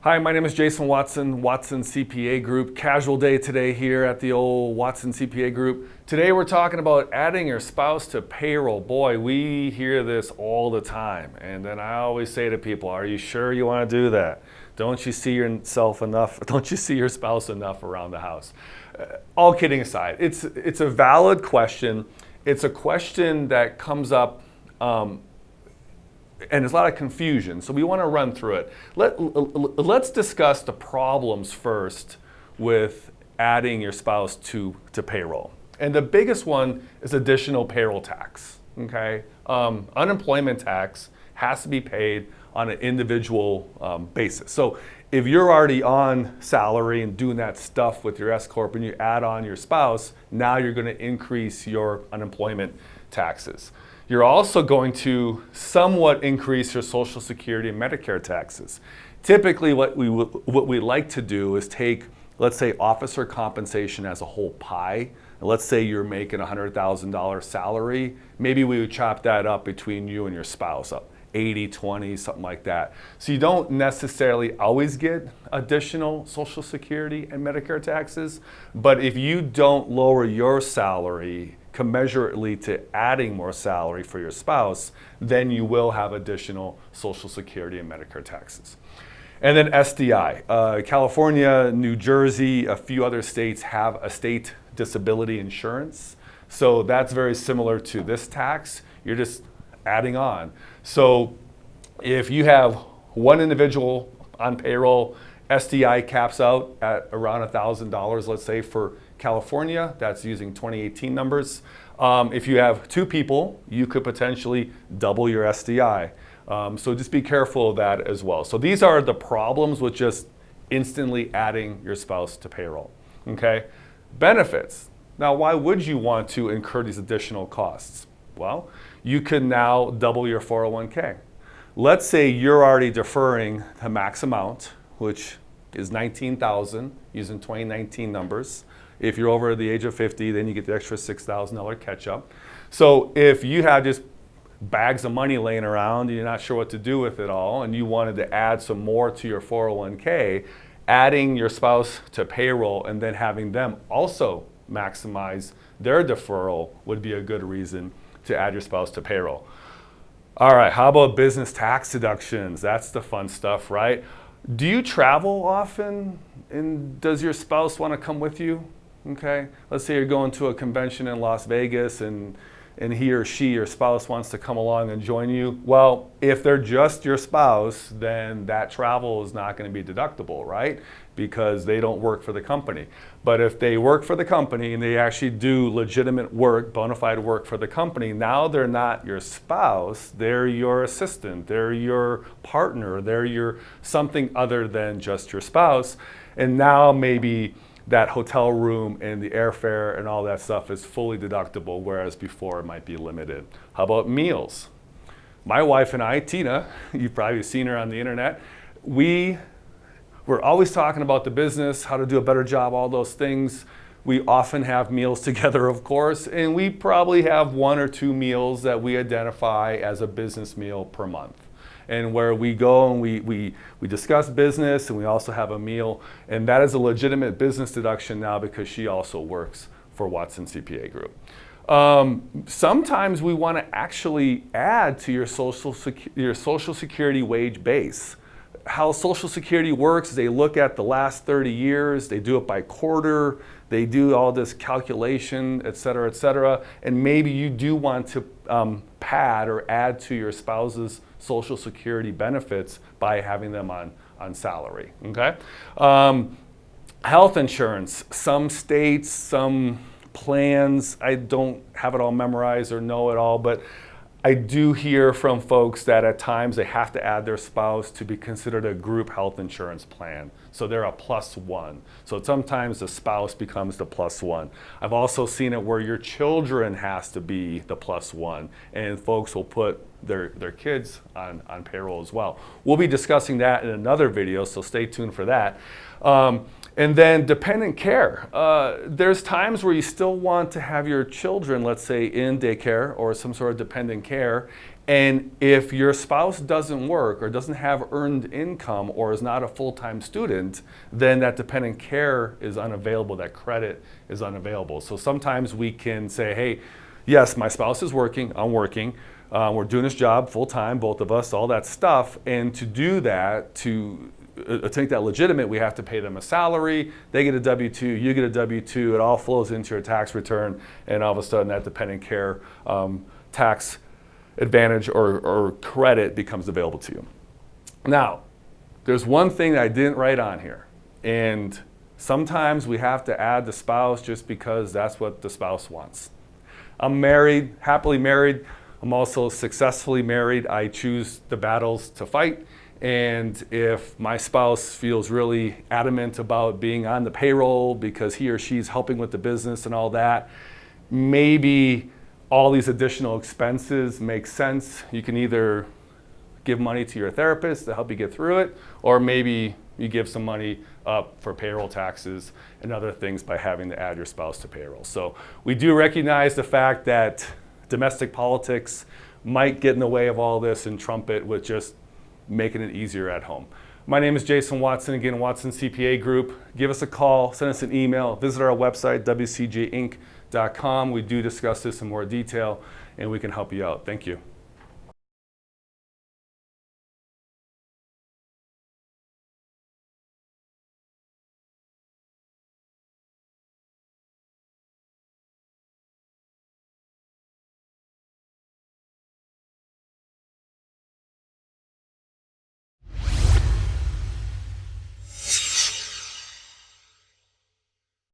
Hi, my name is Jason Watson, Watson CPA Group. Casual day today here at the old Watson CPA Group. Today we're talking about adding your spouse to payroll. Boy, we hear this all the time. And then I always say to people, are you sure you want to do that? Don't you see yourself enough? Don't you see your spouse enough around the house? All kidding aside, it's a valid question. It's a question that comes up and there's a lot of confusion, so we want to run through it. Let's discuss the problems first with adding your spouse to payroll. And the biggest one is additional payroll tax, okay? Unemployment tax has to be paid on an individual basis. So if you're already on salary and doing that stuff with your S-Corp and you add on your spouse, now you're going to increase your unemployment taxes. You're also going to somewhat increase your Social Security and Medicare taxes. Typically, what we like to do is take, let's say, officer compensation as a whole pie. And let's say you're making a $100,000 salary. Maybe we would chop that up between you and your spouse, up 80-20, something like that. So you don't necessarily always get additional Social Security and Medicare taxes, but if you don't lower your salary commensurately to adding more salary for your spouse, then you will have additional Social Security and Medicare taxes. And then SDI. California, New Jersey, a few other states have a state disability insurance. So that's very similar to this tax. You're just adding on. So if you have one individual on payroll, SDI caps out at around $1,000, let's say, for California. That's using 2018 numbers. If you have two people, you could potentially double your SDI. So just be careful of that as well. So these are the problems with just instantly adding your spouse to payroll. Okay? Benefits. Now, why would you want to incur these additional costs? Well, you can now double your 401k. Let's say you're already deferring the max amount, which is $19,000 using 2019 numbers. If you're over the age of 50, then you get the extra $6,000 catch up. So if you have just bags of money laying around and you're not sure what to do with it all and you wanted to add some more to your 401k, adding your spouse to payroll and then having them also maximize their deferral would be a good reason to add your spouse to payroll. All right, how about business tax deductions? That's the fun stuff, right? Do you travel often, and does your spouse want to come with you? Okay, let's say you're going to a convention in Las Vegas and he or she, your spouse, wants to come along and join you. Well, if they're just your spouse, then that travel is not going to be deductible, right? Because they don't work for the company. But if they work for the company and they actually do legitimate work, bona fide work for the company, now they're not your spouse, they're your assistant, they're your partner, they're your something other than just your spouse. And now maybe that hotel room and the airfare and all that stuff is fully deductible, whereas before it might be limited. How about meals? My wife and I, Tina, you've probably seen her on the internet, we're always talking about the business, how to do a better job, all those things. We often have meals together, of course, and we probably have one or two meals that we identify as a business meal per month. And where we go and we discuss business and we also have a meal. And that is a legitimate business deduction now because she also works for Watson CPA Group. Sometimes we want to actually add to your Social Security wage base. How Social Security works is they look at the last 30 years, they do it by quarter, they do all this calculation, et cetera, and maybe you do want to pad or add to your spouse's Social Security benefits by having them on salary, okay? Health insurance, some states, some plans, I don't have it all memorized or know it all, but I do hear from folks that at times they have to add their spouse to be considered a group health insurance plan. So they're a +1. So sometimes the spouse becomes the +1. I've also seen it where your children has to be the +1, and folks will put their kids on payroll as well. We'll be discussing that in another video, so stay tuned for that. And then dependent care. There's times where you still want to have your children, let's say, in daycare or some sort of dependent care. And if your spouse doesn't work or doesn't have earned income or is not a full-time student, then that dependent care is unavailable, that credit is unavailable. So sometimes we can say, hey, yes, my spouse is working, I'm working, we're doing this job full-time, both of us, all that stuff. And to do that, to make that legitimate, we have to pay them a salary, they get a W-2, you get a W-2, it all flows into your tax return, and all of a sudden that dependent care tax advantage or credit becomes available to you. Now, there's one thing that I didn't write on here, and sometimes we have to add the spouse just because that's what the spouse wants. I'm married, happily married. I'm also successfully married. I choose the battles to fight. And if my spouse feels really adamant about being on the payroll because he or she's helping with the business and all that, maybe all these additional expenses make sense. You can either give money to your therapist to help you get through it, or maybe you give some money up for payroll taxes and other things by having to add your spouse to payroll. So we do recognize the fact that domestic politics might get in the way of all this and trump it with just making it easier at home. My name is Jason Watson, again, Watson CPA Group. Give us a call, send us an email, visit our website, wcjinc.com. We do discuss this in more detail, and we can help you out. Thank you.